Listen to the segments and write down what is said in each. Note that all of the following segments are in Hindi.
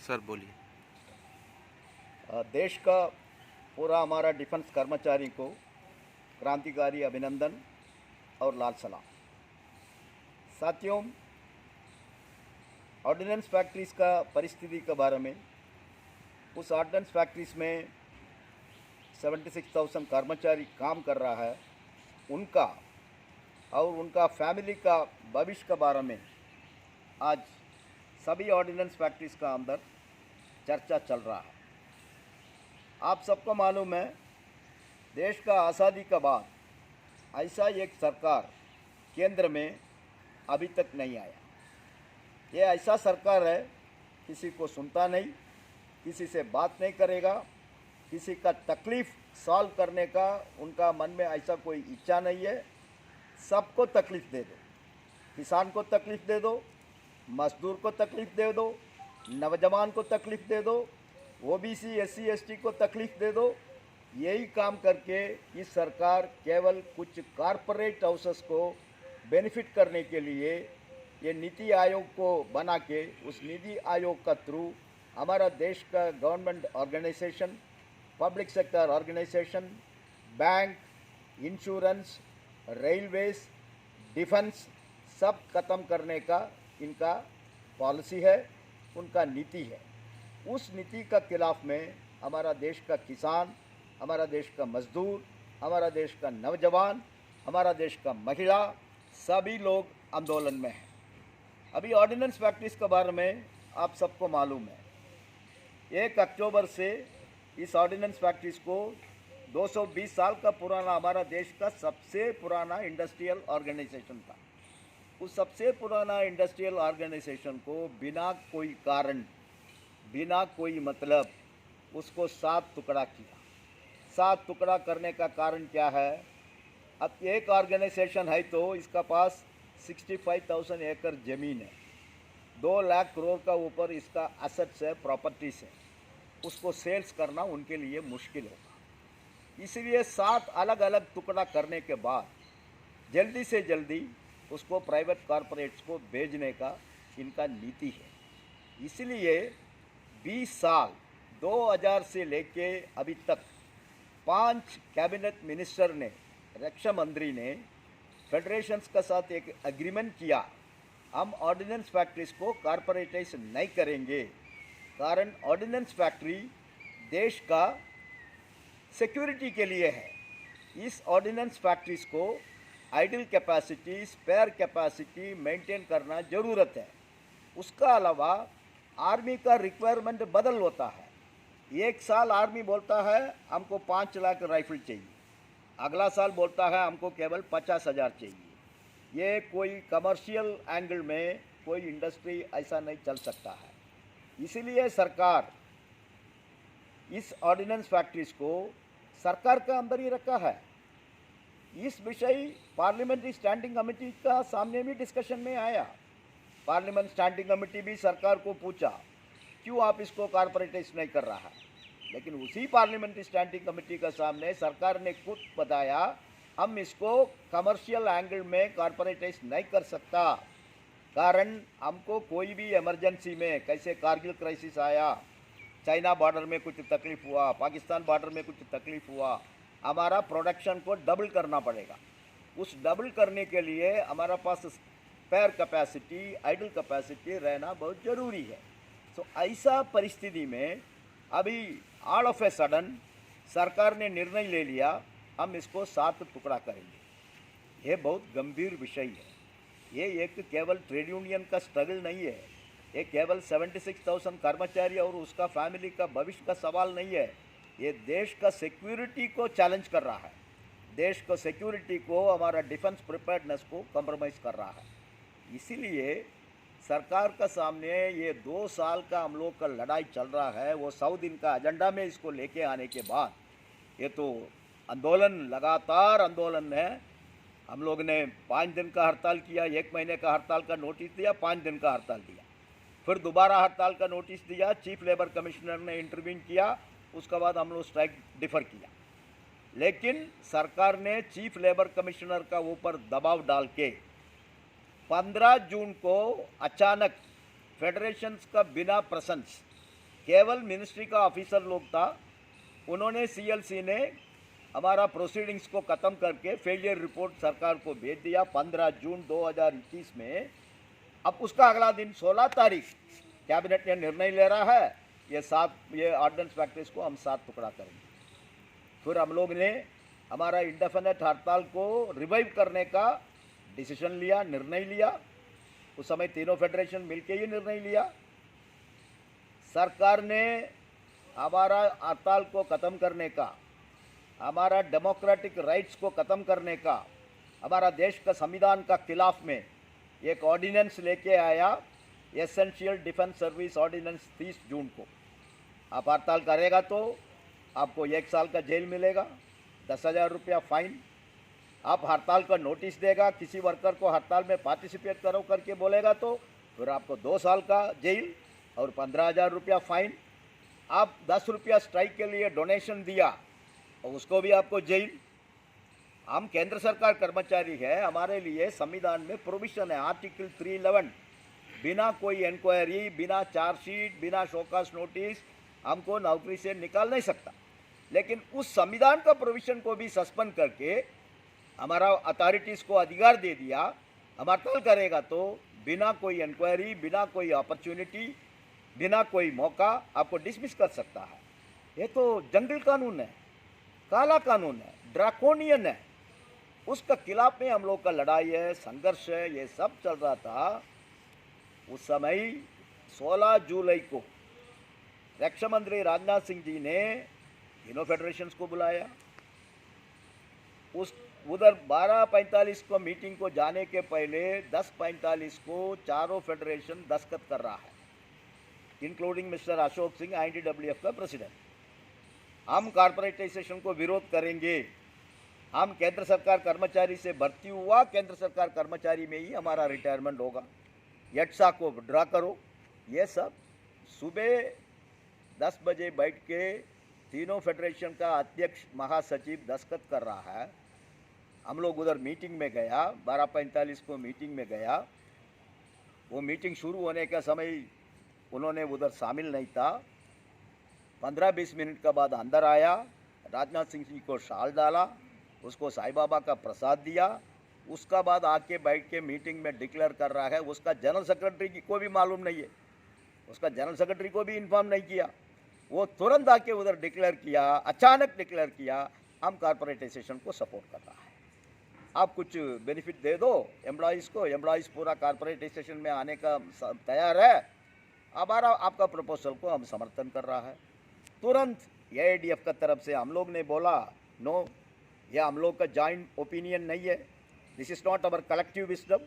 सर बोलिए। देश का पूरा हमारा डिफेंस कर्मचारी को क्रांतिकारी अभिनंदन और लाल सलाम। साथियों, ऑर्डिनेंस फैक्ट्रीज़ का परिस्थिति के बारे में, उस ऑर्डिनेंस फैक्ट्रीज़ में 76,000 कर्मचारी काम कर रहा है, उनका और उनका फैमिली का भविष्य के बारे में आज सभी ऑर्डिनेंस फैक्ट्रीज़ का अंदर चर्चा चल रहा है। आप सबको मालूम है, देश का आज़ादी के बाद ऐसा एक सरकार केंद्र में अभी तक नहीं आया। ये ऐसा सरकार है, किसी को सुनता नहीं, किसी से बात नहीं करेगा, किसी का तकलीफ़ सॉल्व करने का उनका मन में ऐसा कोई इच्छा नहीं है। सबको तकलीफ़ दे दो, किसान को तकलीफ़ दे दो, मजदूर को तकलीफ़ दे दो, नौजवान को तकलीफ़ दे दो, ओबीसी एससी एसटी को तकलीफ़ दे दो। यही काम करके ये सरकार केवल कुछ कारपोरेट हाउसेस को बेनिफिट करने के लिए ये नीति आयोग को बना के, उस नीति आयोग का थ्रू हमारा देश का government organisation, public sector organisation, bank, insurance, railways, defence सब खत्म करने का इनका पॉलिसी है, उनका नीति है। उस नीति का खिलाफ में हमारा देश का किसान, हमारा देश का मजदूर, हमारा देश का नौजवान, हमारा देश का महिला, सभी लोग आंदोलन में हैं। अभी ऑर्डिनेंस फैक्ट्रीज़ के बारे में आप सबको मालूम है, 1 अक्टूबर से इस ऑर्डिनेंस फैक्ट्रीज़ को 220 साल का पुराना हमारा देश का सबसे पुराना इंडस्ट्रियल ऑर्गेनाइजेशन था। उस सबसे पुराना इंडस्ट्रियल ऑर्गेनाइजेशन को बिना कोई कारण, बिना कोई मतलब उसको 7 टुकड़ा किया। 7 टुकड़ा करने का कारण क्या है? अब एक ऑर्गेनाइजेशन है तो इसका पास 65,000 एकड़ ज़मीन है, 2 लाख करोड़ का ऊपर इसका एसेट्स है, प्रॉपर्टीज़ है। उसको सेल्स करना उनके लिए मुश्किल होगा। इसलिए 7 अलग अलग टुकड़ा करने के बाद जल्दी से जल्दी उसको प्राइवेट कॉरपोरेट्स को भेजने का इनका नीति है। इसलिए 20 साल 2000 से लेके अभी तक 5 कैबिनेट मिनिस्टर ने, रक्षा मंत्री ने फेडरेशंस के साथ एक एग्रीमेंट किया, हम ऑर्डिनेंस फैक्ट्रीज को कॉरपोरेटाइज नहीं करेंगे। कारण ऑर्डिनेंस फैक्ट्री देश का सिक्योरिटी के लिए है। इस ऑर्डिनेंस फैक्ट्रीज को idle capacity, spare capacity maintain करना ज़रूरत है। उसका अलावा आर्मी का रिक्वायरमेंट बदल होता है। एक साल आर्मी बोलता है हमको 5 लाख राइफल चाहिए, अगला साल बोलता है हमको केवल 50,000 चाहिए। ये कोई कमर्शियल एंगल में कोई इंडस्ट्री ऐसा नहीं चल सकता है। इसीलिए सरकार इस ऑर्डिनेंस फैक्ट्रीज को सरकार का अंदर ही रखा है। इस विषय पार्लियामेंट्री स्टैंडिंग कमेटी का सामने भी डिस्कशन में आया। पार्लियामेंट स्टैंडिंग कमेटी भी सरकार को पूछा क्यों आप इसको कॉरपोरेटाइज नहीं कर रहा है, लेकिन उसी पार्लियामेंट्री स्टैंडिंग कमेटी के सामने सरकार ने खुद बताया हम इसको कमर्शियल एंगल में कॉरपोरेटाइज नहीं कर सकता। कारण हमको कोई भी इमरजेंसी में, कैसे कारगिल क्राइसिस आया, चाइना बॉर्डर में कुछ तकलीफ हुआ, पाकिस्तान बॉर्डर में कुछ तकलीफ हुआ, हमारा प्रोडक्शन को डबल करना पड़ेगा। उस डबल करने के लिए हमारा पास स्पेयर कैपेसिटी, आइडल कैपेसिटी रहना बहुत ज़रूरी है। तो ऐसा परिस्थिति में अभी ऑल ऑफ ए सडन सरकार ने निर्णय ले लिया हम इसको 7 टुकड़ा करेंगे। ये बहुत गंभीर विषय है। ये एक केवल ट्रेड यूनियन का स्ट्रगल नहीं है, ये केवल 76,000 कर्मचारी और उसका फैमिली का भविष्य का सवाल नहीं है। ये देश का सिक्योरिटी को चैलेंज कर रहा है, देश को सिक्योरिटी को, हमारा डिफेंस प्रिपेयर्डनेस को कॉम्प्रोमाइज़ कर रहा है। इसीलिए सरकार का सामने ये 2 साल का हम लोग का लड़ाई चल रहा है। वो 100 दिन का एजेंडा में इसको लेके आने के बाद ये तो आंदोलन, लगातार आंदोलन है। हम लोग ने 5 दिन का हड़ताल किया, 1 महीने का हड़ताल का नोटिस दिया, 5 दिन का हड़ताल दिया, फिर दोबारा हड़ताल का नोटिस दिया, चीफ लेबर कमिश्नर ने इंटरवीन किया, उसके बाद हम लोग स्ट्राइक डिफर किया। लेकिन सरकार ने चीफ लेबर कमिश्नर का ऊपर दबाव डाल के 15 जून को अचानक फेडरेशंस का बिना प्रेजेंस केवल मिनिस्ट्री का ऑफिसर लोग था, उन्होंने सीएलसी ने हमारा प्रोसीडिंग्स को ख़त्म करके फेलियर रिपोर्ट सरकार को भेज दिया 15 जून 2021 में। अब उसका अगला दिन 16 तारीख कैबिनेट ने निर्णय ले रहा है ये ऑर्डिनेंस फैक्ट्रीज को हम 7 टुकड़ा करेंगे। फिर हम लोग ने हमारा इंडेफिनिट हड़ताल को रिवाइव करने का डिसीजन लिया, निर्णय लिया। उस समय तीनों फेडरेशन मिलके ही निर्णय लिया। सरकार ने हमारा हड़ताल को ख़त्म करने का, हमारा डेमोक्रेटिक राइट्स को ख़त्म करने का, हमारा देश का संविधान का खिलाफ में एक ऑर्डिनेंस लेके आया, एसेंशियल डिफेंस सर्विस ऑर्डिनेंस 30 जून को। आप हड़ताल करेगा तो आपको 1 साल का जेल मिलेगा, 10,000 रुपया फाइन। आप हड़ताल का नोटिस देगा, किसी वर्कर को हड़ताल में पार्टिसिपेट करो करके बोलेगा तो फिर आपको 2 साल का जेल और 15,000 रुपया फाइन। आप 10 रुपया स्ट्राइक के लिए डोनेशन दिया और उसको भी आपको जेल। हम केंद्र सरकार कर्मचारी है, हमारे लिए संविधान में प्रोविजन है आर्टिकल 311, बिना कोई इंक्वायरी, बिना चार्जशीट, बिना शोकास नोटिस हमको नौकरी से निकाल नहीं सकता। लेकिन उस संविधान का प्रोविजन को भी सस्पेंड करके हमारा अथॉरिटीज़ को अधिकार दे दिया, हम हड़ताल करेगा तो बिना कोई इंक्वायरी, बिना कोई अपॉर्चुनिटी, बिना कोई मौका आपको डिसमिस कर सकता है। ये तो जंगल कानून है, काला कानून है, ड्रैकोनियन है। उसका खिलाफ में हम लोग का लड़ाई है, संघर्ष है, ये सब चल रहा था। उस समय 16 जुलाई को रक्षा मंत्री राजनाथ सिंह जी ने तीनों फेडरेशंस को बुलाया। उधर 12:45 को मीटिंग को जाने के पहले 10:45 को चारों फेडरेशन दस्तखत कर रहा है, including mister Ashok Singh, INTWF का प्रेसिडेंट। हम कॉर्पोरेटाइजेशन को विरोध करेंगे, हम केंद्र सरकार कर्मचारी से भर्ती हुआ केंद्र सरकार कर्मचारी में ही हमारा रिटायरमेंट होगा, यट्सा को विड्रॉ करो। ये सब सुबह 10 बजे बैठ के तीनों फेडरेशन का अध्यक्ष महासचिव दस्तखत कर रहा है। हम लोग उधर मीटिंग में गया, 12:45 को मीटिंग में गया। वो मीटिंग शुरू होने का समय उन्होंने उधर शामिल नहीं था। 15-20 मिनट का बाद अंदर आया, राजनाथ सिंह जी को शाल डाला, उसको साईं बाबा का प्रसाद दिया। उसका बाद आके बैठ के मीटिंग में डिक्लेयर कर रहा है, उसका जनरल सेक्रेटरी को भी मालूम नहीं है, उसका जनरल सेक्रेटरी को भी इन्फॉर्म नहीं किया। वो तुरंत आके उधर डिक्लेयर किया, अचानक डिक्लेयर किया, हम कॉर्पोरेटाइजेशन को सपोर्ट कर रहा है। आप कुछ बेनिफिट दे दो एम्प्लॉयज़ को, एम्प्लॉयज़ पूरा कॉर्पोरेटाइजेशन में आने का तैयार है, हमारा आपका प्रपोजल को हम समर्थन कर रहा है। तुरंत AIDF का तरफ से हम लोग ने बोला नो, यह हम लोग का जॉइंट ओपिनियन नहीं है, this is not our collective wisdom.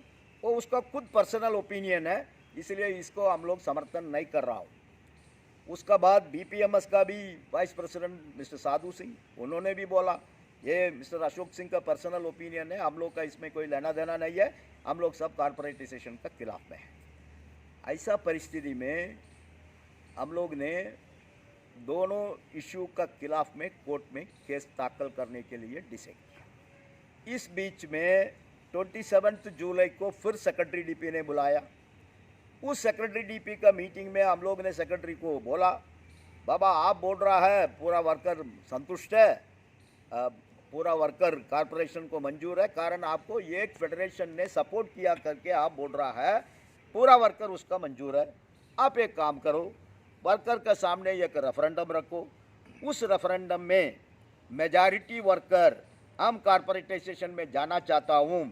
वो उसका खुद पर्सनल ओपिनियन है, इसलिए इसको हम लोग समर्थन नहीं कर रहा हूँ। उसका बाद BPMS का भी vice president mister Sadhu Singh, उन्होंने भी बोला ये मिस्टर अशोक सिंह का पर्सनल ओपिनियन है, हम लोग का इसमें कोई लेना देना नहीं है, हम लोग सब कॉर्पोरेटाइजेशन का खिलाफ में है। ऐसा परिस्थिति में हम लोग ने दोनों इशू का खिलाफ में कोर्ट में केस दाखिल करने के लिए डिसाइड किया। इस बीच में 27 जुलाई को फिर सेक्रेटरी DP ने बुलाया। उस सेक्रेटरी DP का मीटिंग में हम लोग ने सेक्रेटरी को बोला, बाबा आप बोल रहा है पूरा वर्कर संतुष्ट है, पूरा वर्कर कॉर्पोरेशन को मंजूर है, कारण आपको एक फेडरेशन ने सपोर्ट किया करके आप बोल रहा है पूरा वर्कर उसका मंजूर है। आप एक काम करो, वर्कर के सामने एक रेफरेंडम रखो, उस रेफरेंडम में मेजॉरिटी वर्कर हम कॉर्पोरेटाइजेशन में जाना चाहता हूँ,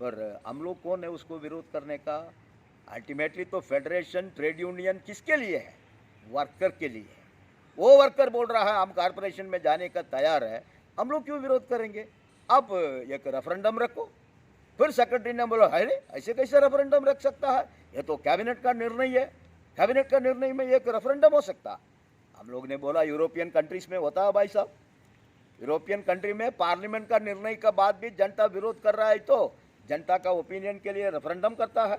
पर हम लोग कौन है उसको विरोध करने का? अल्टीमेटली तो फेडरेशन ट्रेड यूनियन किसके लिए है? वर्कर के लिए है। वो वर्कर बोल रहा है हम कॉर्पोरेशन में जाने का तैयार है, हम लोग क्यों विरोध करेंगे? अब एक रेफरेंडम रखो। फिर सेक्रेटरी ने बोला अरे ऐसे कैसे रेफरेंडम रख सकता है, ये तो कैबिनेट का निर्णय है, कैबिनेट का निर्णय में एक रेफरेंडम हो सकता। हम लोग ने बोला यूरोपियन कंट्रीज में होता है भाई साहब, यूरोपियन कंट्री में पार्लियामेंट का निर्णय के बाद भी जनता विरोध कर रहा है तो जनता का ओपिनियन के लिए रेफरेंडम करता है।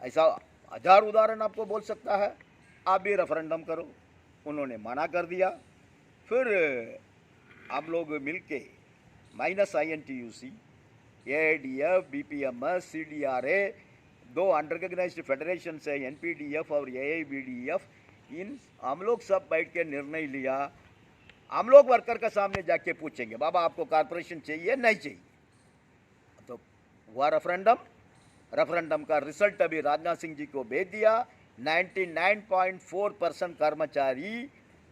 ऐसा 1000 उदाहरण आपको बोल सकता है, आप भी रेफरेंडम करो। उन्होंने मना कर दिया। फिर हम लोग मिलके -INTUC, AIDF, BPMS, CDRA, 2 unrecognised federation है NPDF और AIBDF, हम लोग सब बैठ के निर्णय लिया, हम लोग वर्कर के सामने जाके पूछेंगे बाबा आपको कॉरपोरेशन चाहिए नहीं चाहिए, तो हुआ रेफरेंडम का रिजल्ट अभी राजनाथ सिंह जी को भेज दिया। 99.4% कर्मचारी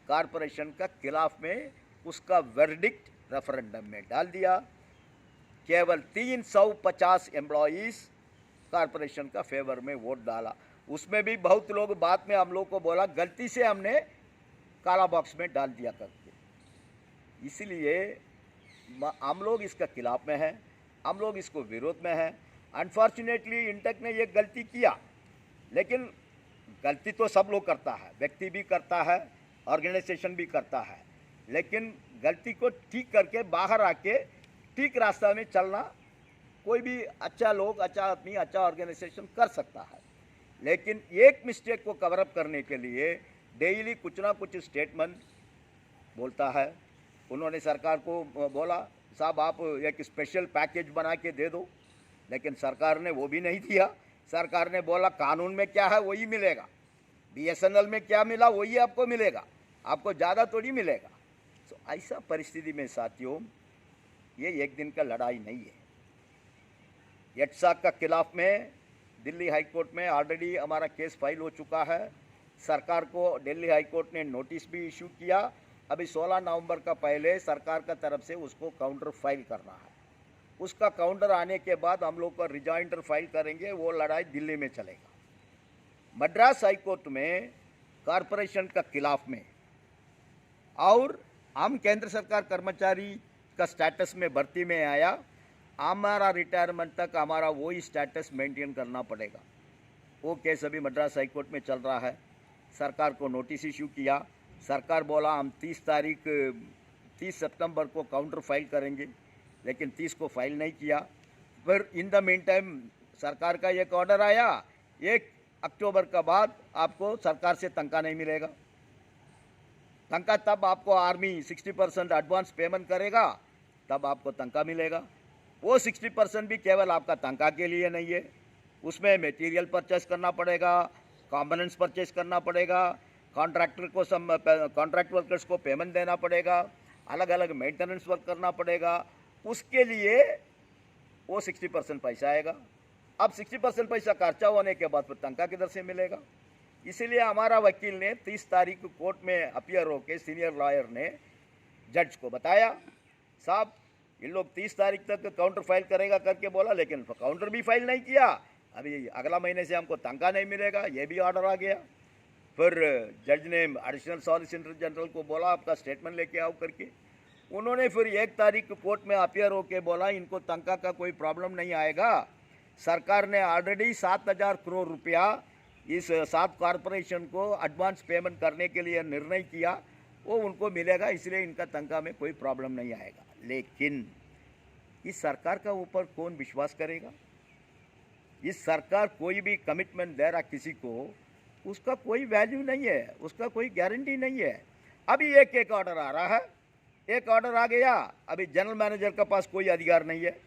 कॉरपोरेशन का खिलाफ में उसका वर्डिक्ट रेफरेंडम में डाल दिया। केवल 350 एम्प्लॉइज कॉरपोरेशन का फेवर में वोट डाला। उसमें भी बहुत लोग बाद में हम लोग को बोला गलती से हमने काला बॉक्स में डाल दिया करके। इसलिए हम लोग इसका खिलाफ में हैं, हम लोग इसको विरोध में हैं। अनफॉर्चुनेटली इंटेक ने ये गलती किया, लेकिन गलती तो सब लोग करता है, व्यक्ति भी करता है, ऑर्गेनाइजेशन भी करता है, लेकिन गलती को ठीक करके बाहर आके ठीक रास्ता में चलना कोई भी अच्छा लोग, अच्छा आदमी, अच्छा ऑर्गेनाइजेशन कर सकता है। लेकिन एक मिस्टेक को कवर अप करने के लिए डेली कुछ ना कुछ स्टेटमेंट बोलता है। उन्होंने सरकार को बोला साहब आप एक स्पेशल पैकेज बना के दे दो, लेकिन सरकार ने वो भी नहीं दिया। सरकार ने बोला कानून में क्या है वही मिलेगा, BSNL में क्या मिला वही आपको मिलेगा, आपको ज़्यादा थोड़ी मिलेगा। तो ऐसा परिस्थिति में साथियों ये एक दिन का लड़ाई नहीं है। एडसाक का खिलाफ में दिल्ली हाई कोर्ट में ऑलरेडी हमारा केस फाइल हो चुका है। सरकार को दिल्ली हाई कोर्ट ने नोटिस भी इशू किया। अभी 16 नवंबर का पहले सरकार का तरफ से उसको काउंटर फाइल करना है। उसका काउंटर आने के बाद हम लोग को रिजॉइंडर फाइल करेंगे, वो लड़ाई दिल्ली में चलेगा। मद्रास हाई कोर्ट में कॉरपोरेशन का खिलाफ में और हम केंद्र सरकार कर्मचारी का स्टेटस में भर्ती में आया, हमारा रिटायरमेंट तक हमारा वही स्टेटस मेंटेन करना पड़ेगा। वो केस अभी मद्रास हाई कोर्ट में चल रहा है। सरकार को नोटिस इशू किया, सरकार बोला हम 30 सितंबर को काउंटर फाइल करेंगे, लेकिन 30 को फाइल नहीं किया। फिर इन द मीन टाइम सरकार का एक ऑर्डर आया, 1 अक्टूबर का बाद आपको सरकार से तनख्वाह नहीं मिलेगा। तनख्वाह तब आपको आर्मी 60% एडवांस पेमेंट करेगा, तब आपको तनख्वाह मिलेगा। वो 60% भी केवल आपका तनख्वाह के लिए नहीं है, उसमें मटेरियल परचेस करना पड़ेगा, कॉम्पोनेंट्स परचेस करना पड़ेगा, कॉन्ट्रैक्टर को कॉन्ट्रैक्ट वर्कर्स को पेमेंट देना पड़ेगा, अलग अलग मेंटेनेंस वर्क करना पड़ेगा। उसके लिए वो 60% पैसा आएगा। अब 60% पैसा खर्चा होने के बाद फिर तनख्वाह किधर से मिलेगा? इसीलिए हमारा वकील ने 30 तारीख को कोर्ट में अपीयर होकर सीनियर लॉयर ने जज को बताया साहब इन लोग 30 तारीख तक काउंटर फाइल करेगा करके बोला, लेकिन काउंटर भी फाइल नहीं किया। अभी अगला महीने से हमको तनख्वाह नहीं मिलेगा, ये भी ऑर्डर आ गया। फिर जज ने एडिशनल सॉलिसिटर जनरल को बोला आपका स्टेटमेंट लेके आओ करके। उन्होंने फिर 1 तारीख को कोर्ट में अपीयर होके बोला इनको तनख्वाह का कोई प्रॉब्लम नहीं आएगा। सरकार ने ऑलरेडी 7,000 करोड़ रुपया इस 7 कॉरपोरेशन को एडवांस पेमेंट करने के लिए निर्णय किया, वो उनको मिलेगा, इसलिए इनका तनख्वाह में कोई प्रॉब्लम नहीं आएगा। लेकिन इस सरकार का ऊपर कौन विश्वास करेगा? इस सरकार कोई भी कमिटमेंट दे रहा किसी को, उसका कोई वैल्यू नहीं है, उसका कोई गारंटी नहीं है। अभी एक ऑर्डर आ रहा है, एक ऑर्डर आ गया, अभी जनरल मैनेजर के पास कोई अधिकार नहीं है।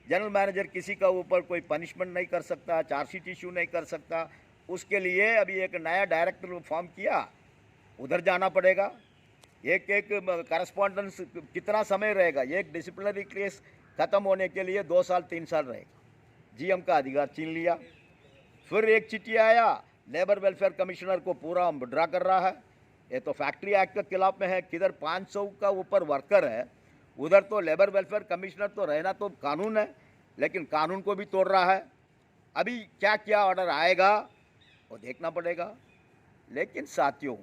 जनरल मैनेजर किसी का ऊपर कोई पनिशमेंट नहीं कर सकता, चार्जशीट इशू नहीं कर सकता। उसके लिए अभी एक नया डायरेक्टर फॉर्म किया, उधर जाना पड़ेगा। एक करस्पॉन्डेंस कितना समय रहेगा? एक डिसिप्लिनरी केस ख़त्म होने के लिए 2 साल 3 साल रहेगा। GM का अधिकार छीन लिया। फिर एक चिट्ठी आया लेबर वेलफेयर कमिश्नर को, पूरा विड्रॉ कर रहा है। ये तो फैक्ट्री एक्ट के खिलाफ में है। किधर 500 का ऊपर वर्कर है, उधर तो लेबर वेलफेयर कमिश्नर तो रहना तो कानून है, लेकिन कानून को भी तोड़ रहा है। अभी क्या क्या ऑर्डर आएगा वो देखना पड़ेगा। लेकिन साथियों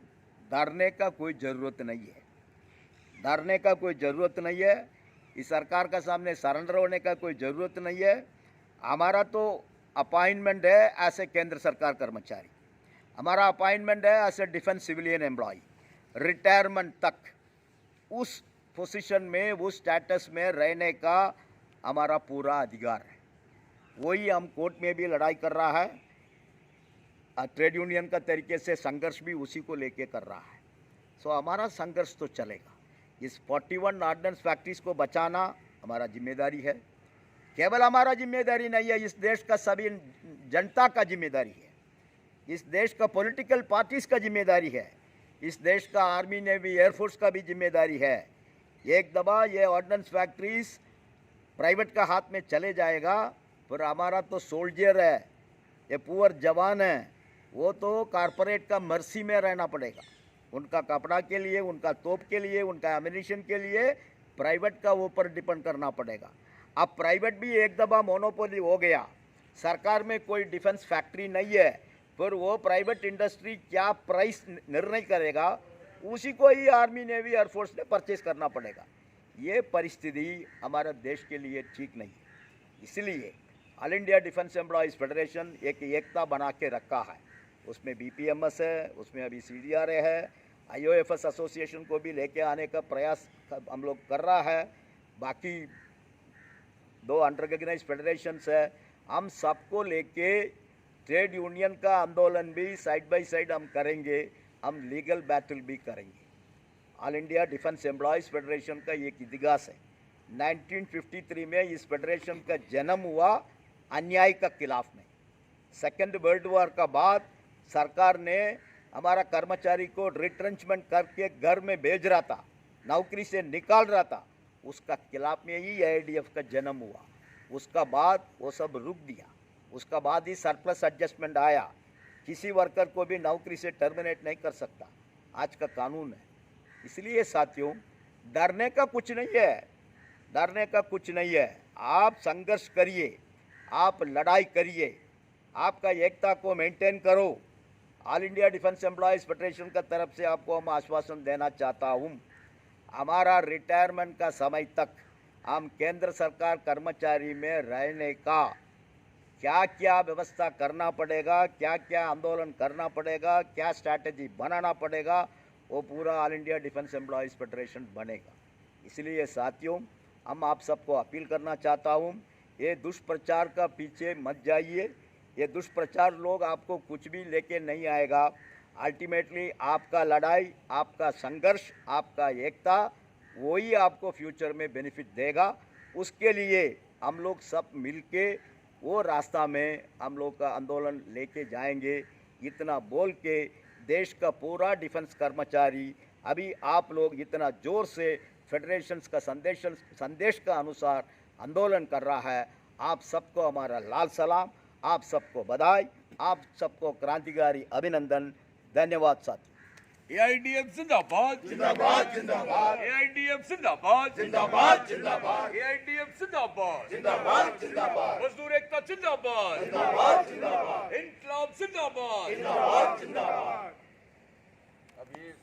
डरने का कोई ज़रूरत नहीं है, डरने का कोई ज़रूरत नहीं है। इस सरकार का सामने सरेंडर होने का कोई ज़रूरत नहीं है। हमारा तो अपॉइंटमेंट है एज ए केंद्र सरकार कर्मचारी, हमारा अपॉइंटमेंट है as a defence civilian employ. Retirement तक उस पोजीशन में, उस स्टेटस में रहने का हमारा पूरा अधिकार है। वही हम कोर्ट में भी लड़ाई कर रहा है, ट्रेड यूनियन का तरीके से संघर्ष भी उसी को लेके कर रहा है। सो हमारा संघर्ष तो चलेगा। इस 41 ऑर्डिनेंस फैक्ट्रीज को बचाना हमारा जिम्मेदारी है। केवल हमारा जिम्मेदारी नहीं है, इस देश का सभी जनता का जिम्मेदारी है। इस देश का पॉलिटिकल पार्टीज का जिम्मेदारी है, इस देश का आर्मी नेवी एयरफोर्स का भी जिम्मेदारी है। एक दबा ये ऑर्डिनेंस फैक्ट्रीज प्राइवेट का हाथ में चले जाएगा, फिर हमारा तो सोल्जर है, ये पुअर जवान है, वो तो कारपोरेट का मर्सी में रहना पड़ेगा। उनका कपड़ा के लिए, उनका तोप के लिए, उनका एमिनिशन के लिए प्राइवेट का ऊपर डिपेंड करना पड़ेगा। अब प्राइवेट भी एक दफ़ा मोनोपोली हो गया, सरकार में कोई डिफेंस फैक्ट्री नहीं है, फिर वो प्राइवेट इंडस्ट्री क्या प्राइस निर्णय करेगा, उसी को ही आर्मी नेवी एयरफोर्स ने परचेज करना पड़ेगा। ये परिस्थिति हमारे देश के लिए ठीक नहीं है। इसलिए all India defence employees federation एक एकता बना के रखा है। उसमें BPMS है, उसमें अभी CDRA है, IOFS एसोसिएशन को भी लेके आने का प्रयास हम लोग कर रहा है। बाकी 2 अनरिकॉग्नाइज फेडरेशंस है, हम सबको लेके ट्रेड यूनियन का आंदोलन भी साइड बाय साइड हम करेंगे, हम लीगल बैटल भी करेंगे। All India defence employees federation का एक इतिहास है। 1953 में इस फेडरेशन का जन्म हुआ अन्याय का खिलाफ में। सेकेंड वर्ल्ड वॉर का बाद सरकार ने हमारा कर्मचारी को रिट्रेंचमेंट करके घर में भेज रहा था, नौकरी से निकाल रहा था, उसका खिलाफ में ही AIDF का जन्म हुआ। उसका बाद वो सब रुक दिया, उसका बाद ही सरप्लस एडजस्टमेंट आया। किसी वर्कर को भी नौकरी से टर्मिनेट नहीं कर सकता, आज का कानून है। इसलिए साथियों, डरने का कुछ नहीं है, डरने का कुछ नहीं है। आप संघर्ष करिए, आप लड़ाई करिए, आपका एकता को मेंटेन करो। All India defence employees federation का तरफ से आपको हम आश्वासन देना चाहता हूँ, हमारा रिटायरमेंट का समय तक हम केंद्र सरकार कर्मचारी में रहने का क्या क्या व्यवस्था करना पड़ेगा, क्या क्या आंदोलन करना पड़ेगा, क्या स्ट्रैटेजी बनाना पड़ेगा, वो पूरा all India defence employees federation बनेगा। इसलिए साथियों, हम आप सबको अपील करना चाहता हूँ, ये दुष्प्रचार का पीछे मत जाइए। ये दुष्प्रचार लोग आपको कुछ भी लेके नहीं आएगा। अल्टीमेटली आपका लड़ाई, आपका संघर्ष, आपका एकता, वही आपको फ्यूचर में बेनिफिट देगा। उसके लिए हम लोग सब मिलके वो रास्ता में हम लोग का आंदोलन लेके जाएंगे। इतना बोल के देश का पूरा डिफेंस कर्मचारी अभी आप लोग इतना ज़ोर से फेडरेशंस का संदेश का अनुसार आंदोलन कर रहा है। आप सबको हमारा लाल सलाम, आप सबको बधाई, आप सबको क्रांतिकारी अभिनंदन। धन्यवाद साथी। AIDF जिंदाबाद जिंदाबाद जिंदाबाद AIDF जिंदाबाद जिंदाबाद जिंदाबाद AIDF जिंदाबाद जिंदाबाद जिंदाबाद मजदूर एकता जिंदाबाद जिंदाबाद जिंदाबाद इनकलाब जिंदाबाद जिंदाबाद जिंदाबाद। अब ये